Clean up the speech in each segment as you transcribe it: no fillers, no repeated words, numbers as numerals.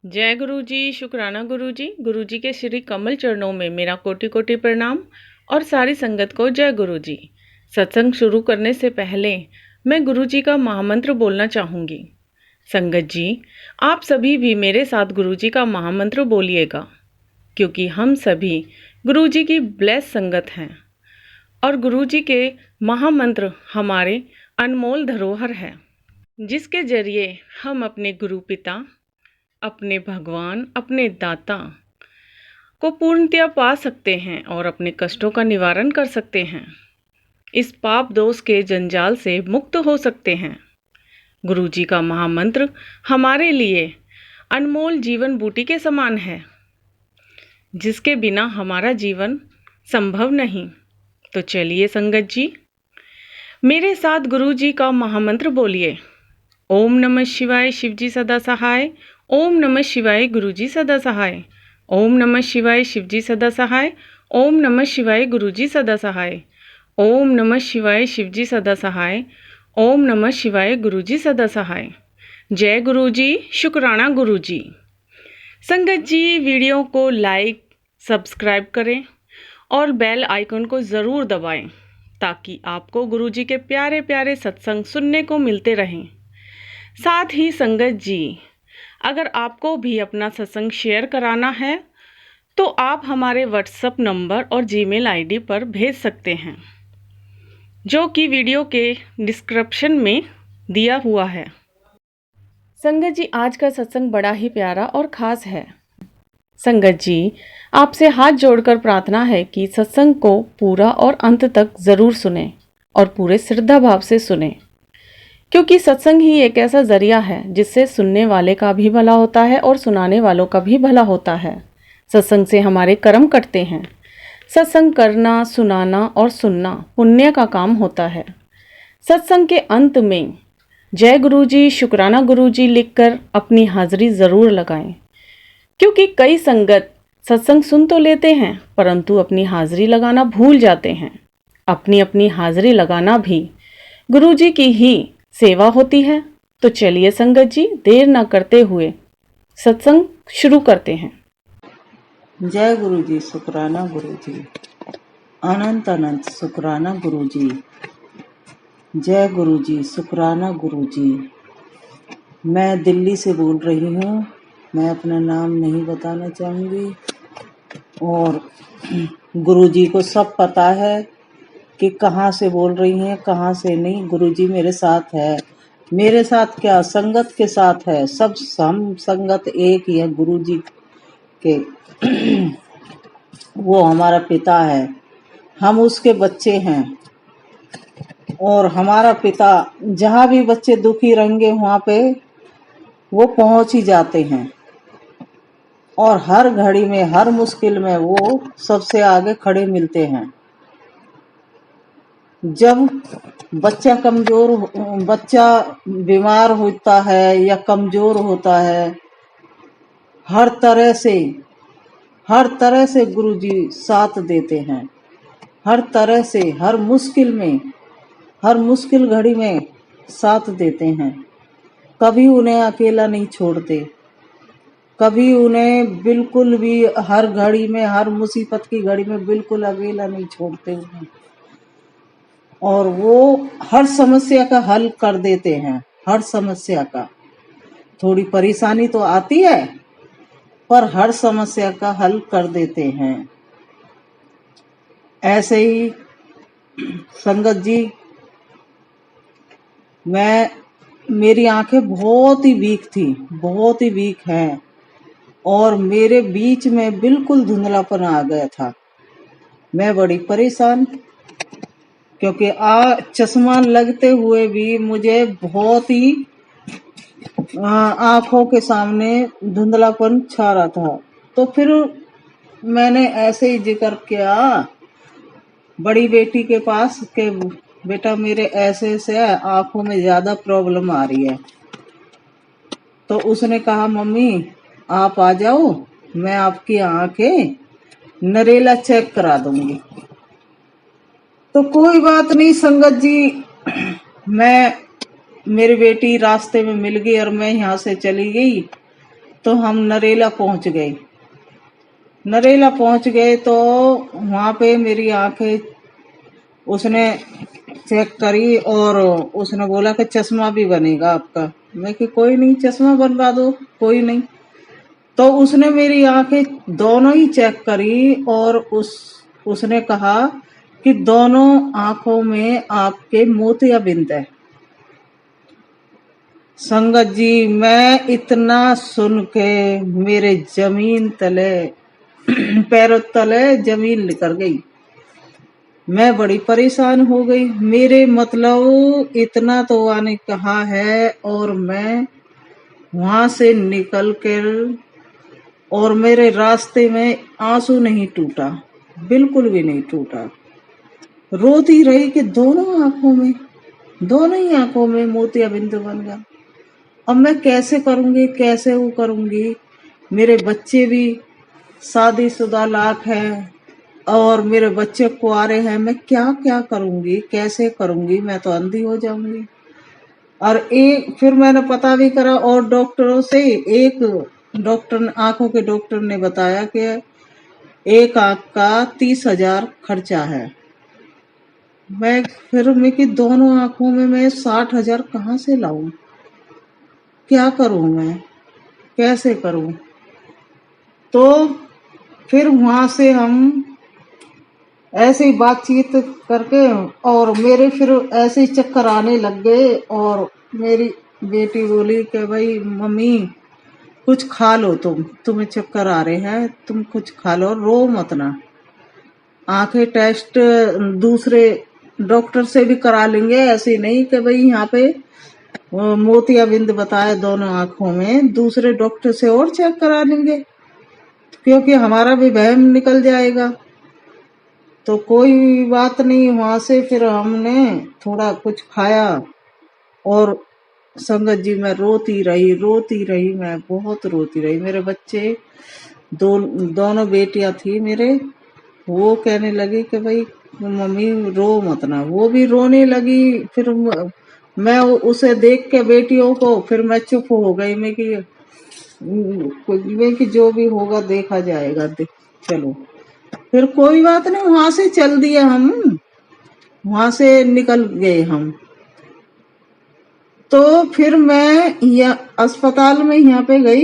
जय गुरु जी, शुक्राना गुरु जी। गुरु जी के श्री कमल चरणों में मेरा कोटि कोटि प्रणाम और सारी संगत को जय गुरु जी। सत्संग शुरू करने से पहले मैं गुरु जी का महामंत्र बोलना चाहूँगी। संगत जी, आप सभी भी मेरे साथ गुरु जी का महामंत्र बोलिएगा, क्योंकि हम सभी गुरु जी की ब्लेस संगत हैं और गुरु जी के महामंत्र हमारे अनमोल धरोहर है, जिसके जरिए हम अपने गुरु पिता, अपने भगवान, अपने दाता को पूर्णतया पा सकते हैं और अपने कष्टों का निवारण कर सकते हैं। इस पाप दोष के जंजाल से मुक्त हो सकते हैं। गुरु जी का महामंत्र हमारे लिए अनमोल जीवन बूटी के समान है, जिसके बिना हमारा जीवन संभव नहीं। तो चलिए संगत जी, मेरे साथ गुरु जी का महामंत्र बोलिए। ओम नमः शिवाय, शिवजी सदा सहाय। ओम नमः शिवाय, गुरुजी सदा सहाय। ओम नमः शिवाय, शिवजी सदा सहाय। ओम नमः शिवाय, गुरुजी सदा सहाय। ओम नमः शिवाय, शिवजी सदा सहाय। ओम नमः शिवाय, गुरुजी सदा सहाय। जय गुरुजी, शुक्राना गुरुजी। संगत जी, वीडियो को लाइक, सब्सक्राइब करें और बेल आइकन को ज़रूर दबाएं, ताकि आपको गुरुजी के प्यारे प्यारे सत्संग सुनने को मिलते रहें। साथ ही संगत जी, अगर आपको भी अपना सत्संग शेयर कराना है तो आप हमारे व्हाट्सएप नंबर और जीमेल आईडी पर भेज सकते हैं, जो कि वीडियो के डिस्क्रिप्शन में दिया हुआ है। संगत जी, आज का सत्संग बड़ा ही प्यारा और ख़ास है। संगत जी, आपसे हाथ जोड़कर प्रार्थना है कि सत्संग को पूरा और अंत तक ज़रूर सुने और पूरे श्रद्धा भाव से सुने, क्योंकि सत्संग ही एक ऐसा जरिया है जिससे सुनने वाले का भी भला होता है और सुनाने वालों का भी भला होता है। सत्संग से हमारे कर्म कटते हैं। सत्संग करना, सुनाना और सुनना पुण्य का काम होता है। सत्संग के अंत में जय गुरुजी, शुक्राना गुरुजी लिखकर अपनी हाजिरी ज़रूर लगाएं, क्योंकि कई संगत सत्संग सुन तो लेते हैं परंतु अपनी हाजिरी लगाना भूल जाते हैं। अपनी अपनी हाजिरी लगाना भी गुरुजी की ही सेवा होती है। तो चलिए संगत जी, देर न करते हुए सत्संग शुरू करते हैं। जय गुरु जी, शुक्राना गुरु जी। अनंत अनंत शुक्राना गुरु जी। जय गुरु जी, शुक्राना गुरु जी। मैं दिल्ली से बोल रही हूँ। मैं अपना नाम नहीं बताना चाहूँगी और गुरु जी को सब पता है कि कहाँ से बोल रही हैं, कहाँ से नहीं। गुरुजी मेरे साथ है। मेरे साथ क्या, संगत के साथ है। सब हम संगत एक ही है गुरुजी के। वो हमारा पिता है, हम उसके बच्चे हैं और हमारा पिता जहाँ भी बच्चे दुखी रहेंगे वहाँ पे वो पहुँच ही जाते हैं और हर घड़ी में, हर मुश्किल में वो सबसे आगे खड़े मिलते हैं। जब बच्चा बीमार होता है या कमजोर होता है, हर तरह से गुरुजी साथ देते हैं। हर तरह से, हर मुश्किल घड़ी में साथ देते हैं। कभी उन्हें अकेला नहीं छोड़ते, कभी उन्हें बिल्कुल भी हर घड़ी में, हर मुसीबत की घड़ी में बिल्कुल अकेला नहीं छोड़ते उन्हें। और वो हर समस्या का हल कर देते हैं। हर समस्या का, थोड़ी परेशानी तो आती है पर हर समस्या का हल कर देते हैं। ऐसे ही संगत जी, मेरी आंखें बहुत ही वीक थी, बहुत ही वीक हैं और मेरे बीच में बिल्कुल धुंधलापन आ गया था। मैं बड़ी परेशान, क्योंकि चश्मा लगते हुए भी मुझे बहुत ही आंखों के सामने धुंधलापन छा रहा था। तो फिर मैंने ऐसे ही जिक्र किया बड़ी बेटी के पास कि बेटा मेरे ऐसे से आंखों में ज्यादा प्रॉब्लम आ रही है। तो उसने कहा मम्मी आप आ जाओ, मैं आपकी आंखें नरेला चेक करा दूंगी। तो कोई बात नहीं संगत जी, मेरी बेटी रास्ते में मिल गई और मैं यहाँ से चली गई तो हम नरेला पहुंच गए। नरेला पहुंच गए तो वहां पे मेरी आंखें उसने चेक करी और उसने बोला कि चश्मा भी बनेगा आपका। मैं कि कोई नहीं, चश्मा बनवा दो, कोई नहीं। तो उसने मेरी आंखें दोनों ही चेक करी और उसने कहा कि दोनों आंखों में आपके मोतियाबिंद है। संगत जी, मैं इतना सुन के मेरे जमीन तले पैरों तले जमीन निकल गई। मैं बड़ी परेशान हो गई। मेरे मतलब इतना तो आने कहा है और मैं वहां से निकल कर और मेरे रास्ते में आंसू नहीं टूटा, बिल्कुल भी नहीं टूटा। रोती रही कि दोनों ही आंखों में मोतियाबिंद बन गया। अब मैं कैसे करूंगी, कैसे वो करूंगी। मेरे बच्चे भी शादीशुदा लाख हैं और मेरे बच्चे कुआरे हैं। मैं क्या क्या करूंगी, कैसे करूंगी, मैं तो अंधी हो जाऊंगी। और फिर मैंने पता भी करा और डॉक्टरों से। एक डॉक्टर, आंखों के डॉक्टर ने बताया कि एक आंख का 30,000 खर्चा है। मैं कि दोनों आंखों में मैं 60,000 कहाँ से लाऊं, क्या करूं मैं, कैसे करूं। तो फिर वहां से हम ऐसे ही बातचीत करके और मेरे फिर ऐसे ही चक्कर आने लग गए। और मेरी बेटी बोली कि भाई मम्मी कुछ खा लो, तुम्हें चक्कर आ रहे हैं, तुम कुछ खा लो, रो मत ना। आंखें टेस्ट दूसरे डॉक्टर से भी करा लेंगे, ऐसे नहीं कि भाई यहाँ पे मोतियाबिंद बताए दोनों आंखों में, दूसरे डॉक्टर से और चेक करा लेंगे क्योंकि हमारा भी वहम निकल जाएगा। तो कोई बात नहीं, वहां से फिर हमने थोड़ा कुछ खाया और संगत जी मैं रोती रही, मैं बहुत रोती रही। मेरे बच्चे दोनों बेटियां थी मेरे, वो कहने लगी कि भाई मम्मी रो मत ना, वो भी रोने लगी। फिर मैं उसे देख के बेटियों को फिर मैं चुप हो गई। मैं कि जो भी होगा देखा जाएगा, चलो। फिर कोई बात नहीं, वहां से चल दिए हम, वहां से निकल गए हम। तो फिर मैं अस्पताल में यहाँ पे गई,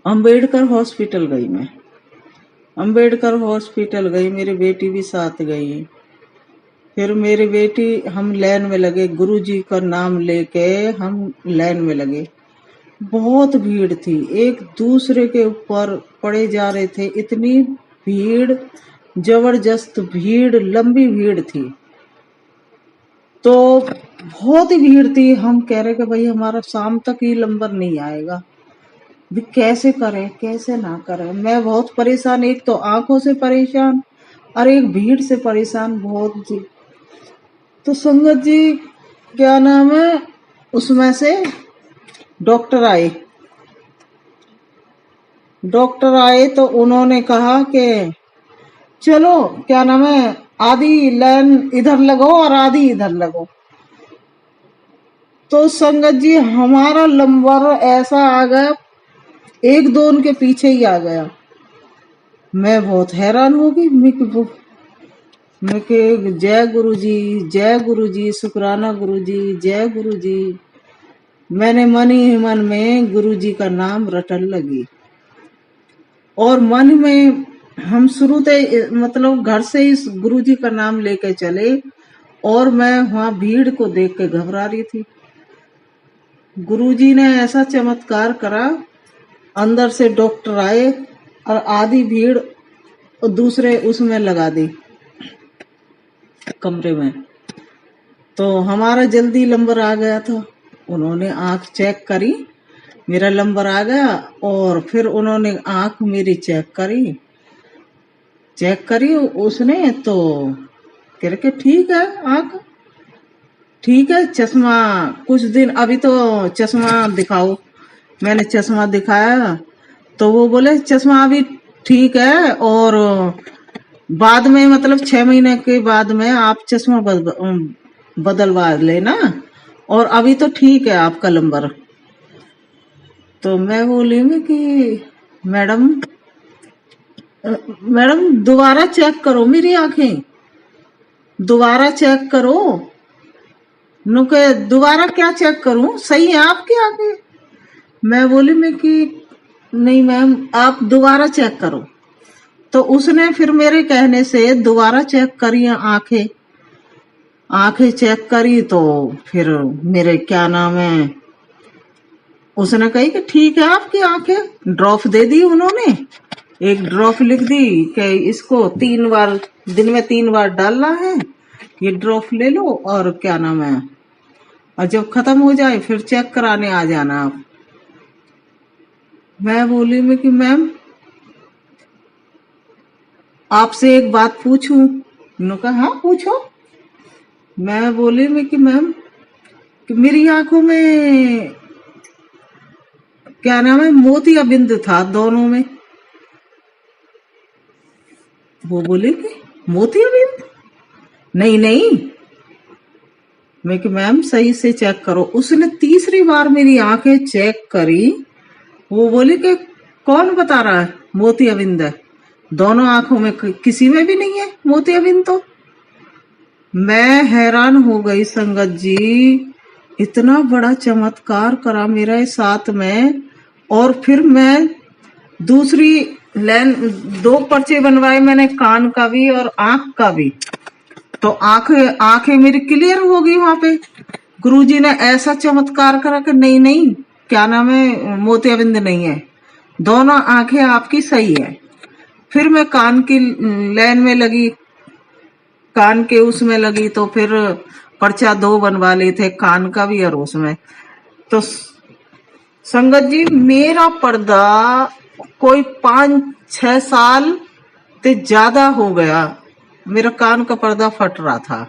अंबेडकर हॉस्पिटल गई। मैं अंबेडकर हॉस्पिटल गई, मेरी बेटी भी साथ गई। फिर मेरी बेटी, हम लाइन में लगे, गुरुजी का नाम लेके हम लाइन में लगे। बहुत भीड़ थी, एक दूसरे के ऊपर पड़े जा रहे थे, इतनी भीड़, जबरदस्त भीड़, लंबी भीड़ थी। तो बहुत ही भीड़ थी। हम कह रहे कि भाई हमारा शाम तक ही नंबर नहीं आएगा, भी कैसे करें कैसे ना करें। मैं बहुत परेशान, एक तो आंखों से परेशान और एक भीड़ से परेशान बहुत जी। तो संगत जी क्या नाम है, उसमें से डॉक्टर आए तो उन्होंने कहा कि चलो क्या नाम है, आधी लाइन इधर लगो और आधी इधर लगो। तो संगत जी हमारा नंबर ऐसा आ गया, एक दो उनके पीछे ही आ गया। मैं बहुत हैरान हो गई। मैं के जय गुरु जी, शुक्राना गुरु जी, जय गुरु जी। मैंने मन ही मन में गुरु जी का नाम रटन लगी और मन में हम शुरू से मतलब घर से इस गुरु जी का नाम लेके चले और मैं वहां भीड़ को देख के घबरा रही थी। गुरु जी ने ऐसा चमत्कार करा, अंदर से डॉक्टर आए और आधी भीड़ दूसरे उसमें लगा दी कमरे में। तो हमारा जल्दी नंबर आ गया था। उन्होंने आंख चेक करी, मेरा नंबर आ गया और फिर उन्होंने आंख मेरी चेक करी उसने तो कह के ठीक है, आंख ठीक है, चश्मा कुछ दिन अभी तो चश्मा दिखाओ। मैंने चश्मा दिखाया तो वो बोले चश्मा अभी ठीक है और बाद में मतलब 6 महीने के बाद में आप चश्मा बदलवा लेना और अभी तो ठीक है आपका नंबर। तो मैं बोली मैं कि मैडम मैडम दोबारा चेक करो मेरी आंखें, दोबारा चेक करो। नुके दोबारा क्या चेक करूं, सही है आपकी आंखें? मैं बोली मैं कि नहीं मैम आप दोबारा चेक करो। तो उसने फिर मेरे कहने से दोबारा चेक करी आंखें, आंखें चेक करी तो फिर मेरे क्या नाम है, उसने कही कि ठीक है आपकी आंखें। ड्रॉप दे दी उन्होंने, एक ड्रॉप लिख दी कि इसको 3 बार दिन में 3 बार डालना है, ये ड्रॉप ले लो और क्या नाम है, और जब खत्म हो जाए फिर चेक कराने आ जाना आप। मैं बोली मैं कि मैम आपसे एक बात पूछूं? उन्होंने कहा हाँ पूछो। मैं बोली मैं कि मैम कि मेरी आंखों में क्या नाम है मोतिया बिंद था दोनों में। वो बोले कि मोतिया बिंद? नहीं नहीं। मैं कि मैम सही से चेक करो। उसने तीसरी बार मेरी आंखें चेक करी, वो बोली कि कौन बता रहा है मोतिया बिंद है, दोनों आंखों में किसी में भी नहीं है मोतिया बिंद। तो मैं हैरान हो गई संगत जी, इतना बड़ा चमत्कार करा मेरे साथ में। और फिर मैं दूसरी लेन 2 पर्चे बनवाए मैंने, कान का भी और आंख का भी। तो आंखें मेरी क्लियर हो गई वहां पे। गुरुजी ने ऐसा चमत्कार करा कि नहीं नहीं क्या नाम है मोतियाबिंद नहीं है, दोनों आंखें आपकी सही है। फिर मैं कान की लाइन में लगी, कान के उसमें लगी, तो फिर पर्चा 2 बनवा लिए थे, कान का भी और उसमें। तो संगत जी मेरा पर्दा कोई 5-6 साल ते ज्यादा हो गया, मेरा कान का पर्दा फट रहा था।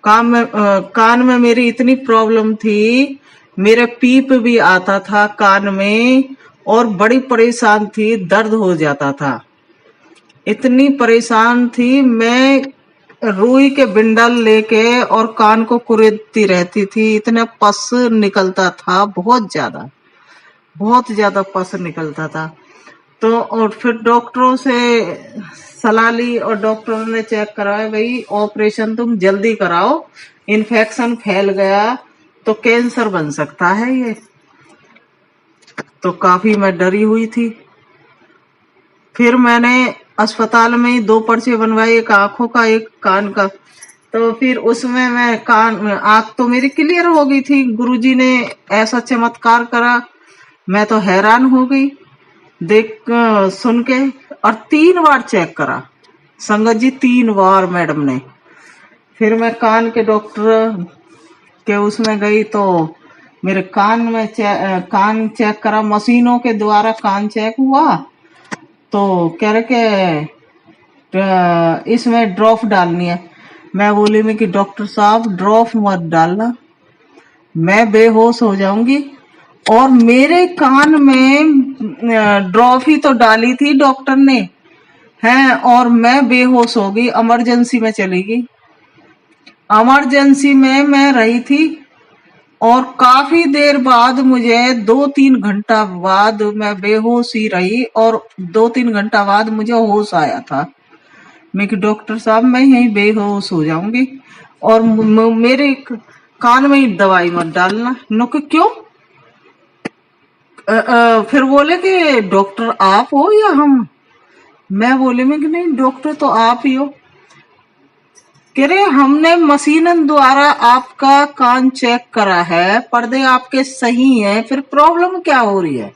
कान में मेरी इतनी प्रॉब्लम थी, मेरे पीप भी आता था कान में और बड़ी परेशान थी, दर्द हो जाता था। इतनी परेशान थी मैं, रुई के बिंडल लेके और कान को कुरेदती रहती थी, इतना पस निकलता था, बहुत ज्यादा पस निकलता था। तो और फिर डॉक्टरों से सलाह ली और डॉक्टरों ने चेक करवाया, भाई ऑपरेशन तुम जल्दी कराओ, इन्फेक्शन फैल गया तो कैंसर बन सकता है ये। तो काफी मैं डरी हुई थी। फिर मैंने अस्पताल में ही 2 पर्चे बनवाए, एक आंखों का एक कान का। तो फिर उसमें मैं आंख तो मेरी क्लियर हो गई थी, गुरुजी ने ऐसा चमत्कार करा, मैं तो हैरान हो गई देख सुन के। और 3 बार चेक करा संगत जी, 3 बार मैडम ने। फिर मैं कान के डॉक्टर के उसमें गई तो मेरे कान में कान चेक करा, मशीनों के द्वारा कान चेक हुआ। तो कह रहे कि इसमें ड्रॉप डालनी है। मैं बोली मैं कि डॉक्टर साहब ड्रॉप मत डालना, मैं बेहोश हो जाऊंगी। और मेरे कान में ड्रॉप ही तो डाली थी डॉक्टर ने, हैं, और मैं बेहोश हो गई, इमरजेंसी में चली गई। इमरजेंसी में मैं रही थी और काफी देर बाद मुझे 2-3 घंटा बाद मैं बेहोश ही रही और 2-3 घंटा बाद मुझे होश आया था। मैं कि डॉक्टर साहब मैं यहीं बेहोश हो जाऊंगी और मेरे कान में ही दवाई मत डालना। नो कि क्यों? फिर बोले कि डॉक्टर आप हो या हम? मैं बोले मैं कि नहीं डॉक्टर तो आप ही हो। कह रहे हमने मशीनन द्वारा आपका कान चेक करा है, पर्दे आपके सही हैं, फिर प्रॉब्लम क्या हो रही है?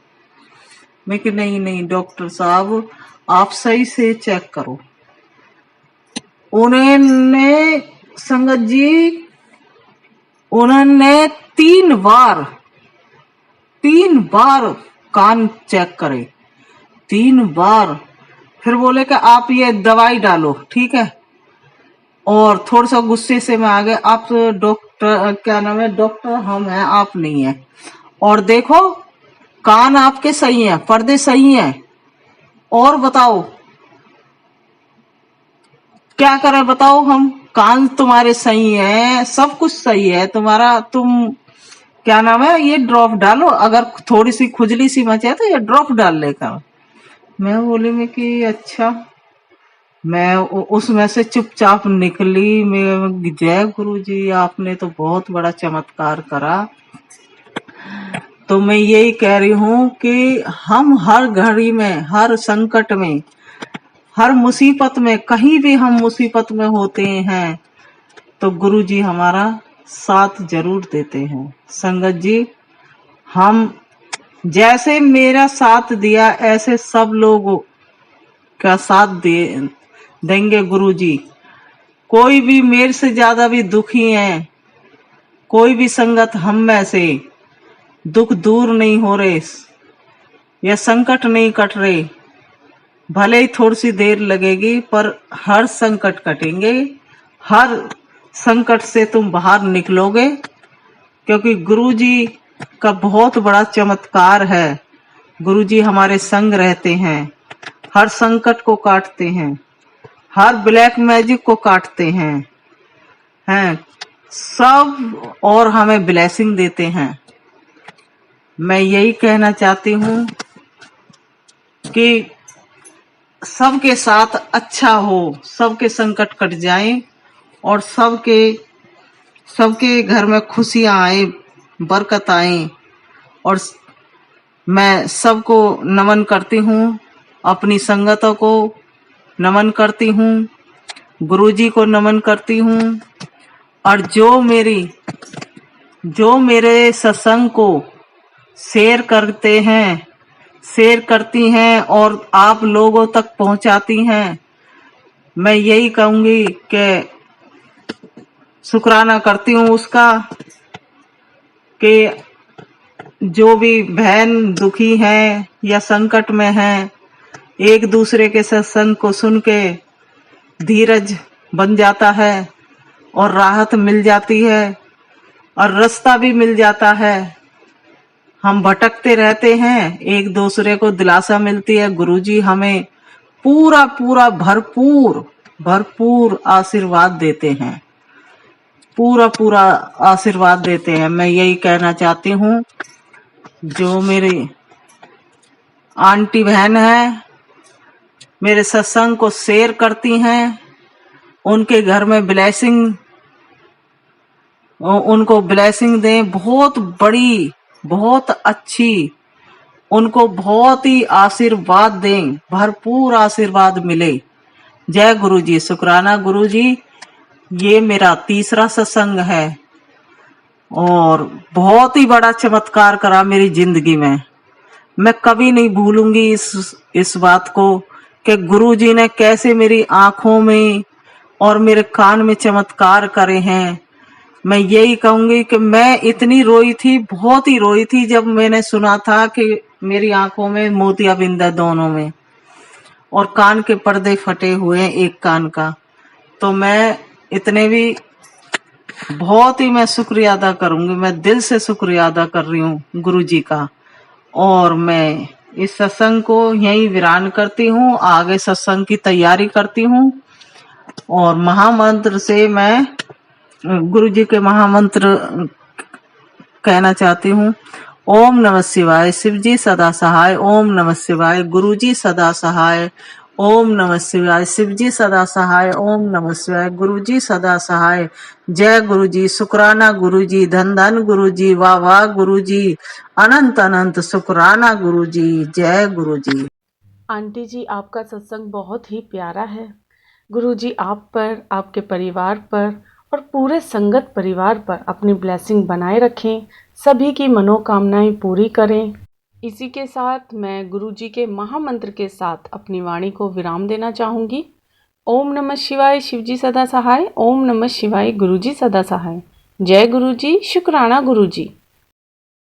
मैं कि नहीं नहीं डॉक्टर साहब आप सही से चेक करो। उन्होंने संगत जी उन्होंने 3 बार कान चेक करे, 3 बार। फिर बोले कि आप ये दवाई डालो, ठीक है। और थोड़ा सा गुस्से से मैं आ गया, आप डॉक्टर क्या नाम है, डॉक्टर हम हैं आप नहीं है। और देखो कान आपके सही हैं, पर्दे सही हैं, और बताओ क्या करें बताओ हम? कान तुम्हारे सही हैं, सब कुछ सही है तुम्हारा, तुम क्या नाम है, ये ड्रॉप डालो, अगर थोड़ी सी खुजली सी मचे तो ये ड्रॉप डाल लेगा। मैं बोली मैं कि अच्छा। मैं उसमें से चुपचाप निकली। मैं जय गुरु जी, आपने तो बहुत बड़ा चमत्कार करा। तो मैं यही कह रही हूँ कि हम हर घड़ी में, हर संकट में, हर मुसीबत में, कहीं भी हम मुसीबत में होते हैं तो गुरु जी हमारा साथ जरूर देते हैं। संगत जी, हम जैसे मेरा साथ दिया ऐसे सब लोगों का साथ देंगे गुरु जी। कोई भी मेरे से ज्यादा भी दुखी है, कोई भी संगत हम में से दुख दूर नहीं हो रहे या संकट नहीं कट रहे, भले ही थोड़ी सी देर लगेगी पर हर संकट कटेंगे। हर संकट से तुम बाहर निकलोगे, क्योंकि गुरु जी का बहुत बड़ा चमत्कार है। गुरु जी हमारे संग रहते हैं, हर संकट को काटते हैं, हर ब्लैक मैजिक को काटते हैं सब, और हमें ब्लेसिंग देते हैं। मैं यही कहना चाहती हूँ कि सबके साथ अच्छा हो, सबके संकट कट जाए और सबके घर में खुशियां आए, बरकत आए। और मैं सबको नमन करती हूँ, अपनी संगतों को नमन करती हूँ, गुरुजी को नमन करती हूँ। और जो मेरे सत्संग को शेयर करते हैं, शेयर करती हैं और आप लोगों तक पहुंचाती हैं, मैं यही कहूंगी कि शुक्राना करती हूँ उसका, कि जो भी बहन दुखी हैं या संकट में हैं, एक दूसरे के सत्संग को सुन के धीरज बन जाता है और राहत मिल जाती है और रास्ता भी मिल जाता है। हम भटकते रहते हैं, एक दूसरे को दिलासा मिलती है। गुरुजी हमें पूरा पूरा भरपूर आशीर्वाद देते हैं, पूरा आशीर्वाद देते हैं। मैं यही कहना चाहती हूँ, जो मेरी आंटी बहन है, मेरे सत्संग को शेयर करती हैं, उनके घर में उनको ब्लेसिंग दें, बहुत बड़ी, बहुत अच्छी, उनको बहुत ही आशीर्वाद दें, भरपूर आशीर्वाद मिले। जय गुरु जी, शुक्राना गुरु जी। ये मेरा तीसरा सत्संग है और बहुत ही बड़ा चमत्कार करा मेरी जिंदगी में। मैं कभी नहीं भूलूंगी इस बात को कि गुरु जी ने कैसे मेरी आंखों में और मेरे कान में चमत्कार करे हैं। मैं यही कहूंगी कि मैं इतनी रोई थी, बहुत ही रोई थी, जब मैंने सुना था कि मेरी आंखों में मोतियाबिंद है दोनों में और कान के पर्दे फटे हुए हैं एक कान का। तो मैं इतने भी बहुत ही मैं शुक्रिया अदा करूंगी, मैं दिल से शुक्रिया अदा कर रही हूँ गुरु जी का। और मैं इस सत्संग को यहीं विराम करती हूँ, आगे सत्संग की तैयारी करती हूँ। और महामंत्र से मैं गुरु जी के महामंत्र कहना चाहती हूँ। ओम नमः शिवाय, शिव जी सदा सहाय। ओम नमः शिवाय, गुरु जी सदा सहाय। ओम नमः शिवाय, शिव जी सदा सहाय। ओम नमः शिवाय, गुरु जी सदा सहाय। जय गुरु जी, शुक्राना गुरु जी, धन धन गुरु जी, वाह वाह गुरु जी, अनंत अनंत शुक्राना गुरु जी। जय गुरु जी। आंटी जी, आपका सत्संग बहुत ही प्यारा है। गुरु जी आप पर, आपके परिवार पर और पूरे संगत परिवार पर अपनी ब्लेसिंग बनाए रखें, सभी की मनोकामनाएं पूरी करें। इसी के साथ मैं गुरु जी के महामंत्र के साथ अपनी वाणी को विराम देना चाहूँगी। ओम नमः शिवाय, शिव जी सदा सहाय। ओम नमः शिवाय, गुरु जी सदा सहाय। जय गुरु जी, शुक्राना गुरु जी।